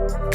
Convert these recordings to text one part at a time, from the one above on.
Welcome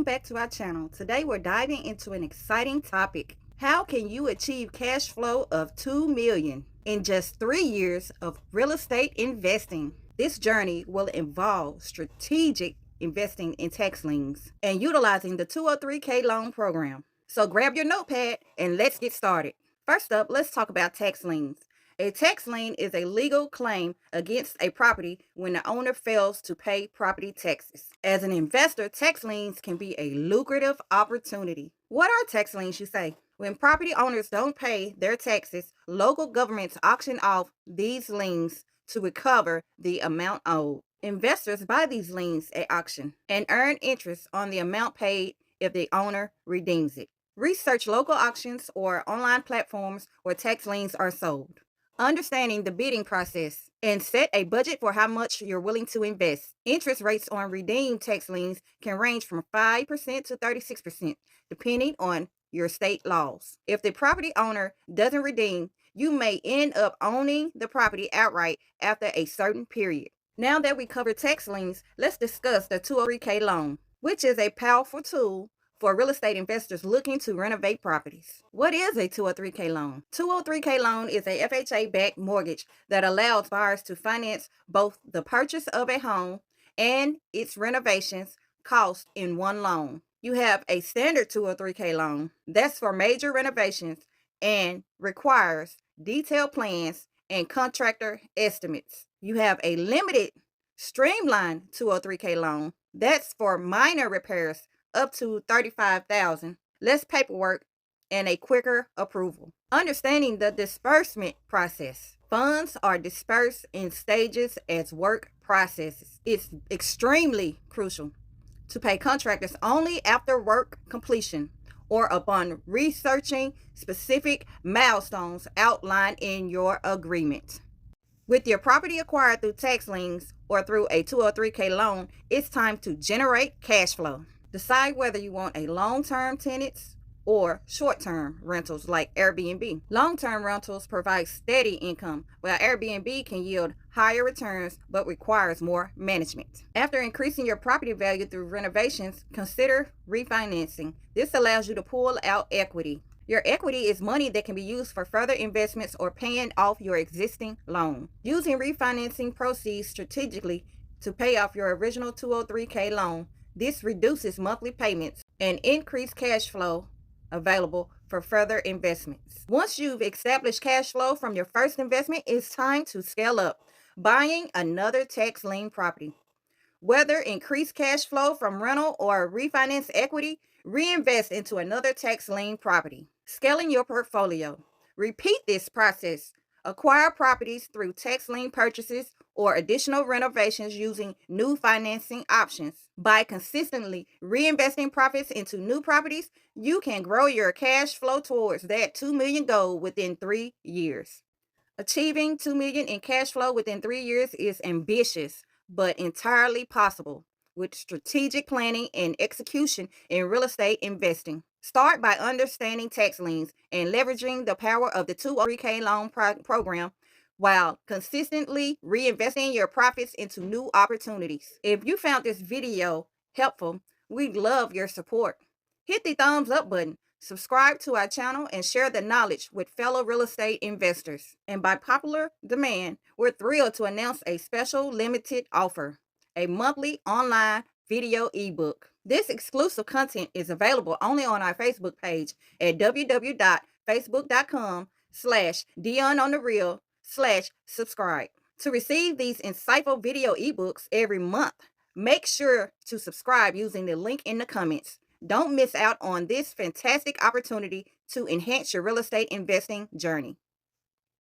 back to our channel. Today we're diving into an exciting topic. How can you achieve cash flow of $2 million in just 3 years of real estate investing? This journey will involve strategic investing in tax liens and utilizing the 203K loan program. So grab your notepad and let's get started. First up, let's talk about tax liens. A tax lien is a legal claim against a property when the owner fails to pay property taxes. As an investor, tax liens can be a lucrative opportunity. What are tax liens, you say? When property owners don't pay their taxes, local governments auction off these liens to recover the amount owed. Investors buy these liens at auction and earn interest on the amount paid if the owner redeems it. Research local auctions or online platforms where tax liens are sold. Understanding the bidding process and set a budget for how much you're willing to invest. Interest rates on redeemed tax liens can range from 5% to 36%, depending on your state laws. If the property owner doesn't redeem, you may end up owning the property outright after a certain period. Now that we covered tax liens, let's discuss the 203K loan, which is a powerful tool for real estate investors looking to renovate properties. What is a 203K loan? 203K loan is a FHA-backed mortgage that allows buyers to finance both the purchase of a home and its renovations cost in one loan. You have a standard 203K loan that's for major renovations and requires detailed plans and contractor estimates. You have a limited streamlined 203K loan that's for minor repairs up to $35,000, less paperwork, and a quicker approval. Understanding the disbursement process. Funds are dispersed in stages as work processes. It's extremely crucial to pay contractors only after work completion or upon researching specific milestones outlined in your agreement. With your property acquired through tax liens or through a 203K loan, it's time to generate cash flow. Decide whether you want a long-term tenants or short-term rentals like Airbnb. Long-term rentals provide steady income, while Airbnb can yield higher returns but requires more management. After increasing your property value through renovations, consider refinancing. This allows you to pull out equity. Your equity is money that can be used for further investments or paying off your existing loan. Using refinancing proceeds strategically to pay off your original 203K loan. This reduces monthly payments and increased cash flow available for further investments. Once you've established cash flow from your first investment, it's time to scale up, buying another tax lien property. Whether increased cash flow from rental or refinance equity, reinvest into another tax lien property. Scaling your portfolio. Repeat this process. Acquire properties through tax lien purchases or additional renovations using new financing options. By consistently reinvesting profits into new properties, you can grow your cash flow towards that $2 million goal within 3 years. Achieving $2 million in cash flow within 3 years is ambitious, but entirely possible with strategic planning and execution in real estate investing. Start by understanding tax liens and leveraging the power of the 203K loan program while consistently reinvesting your profits into new opportunities. If you found this video helpful, we'd love your support. Hit the thumbs up button, subscribe to our channel, and share the knowledge with fellow real estate investors. And by popular demand, we're thrilled to announce a special limited offer, a monthly online video ebook. This exclusive content is available only on our Facebook page at www.facebook.com/DionOnTheReal/subscribe. To receive these insightful video ebooks every month, make sure to subscribe using the link in the comments. Don't miss out on this fantastic opportunity to enhance your real estate investing journey.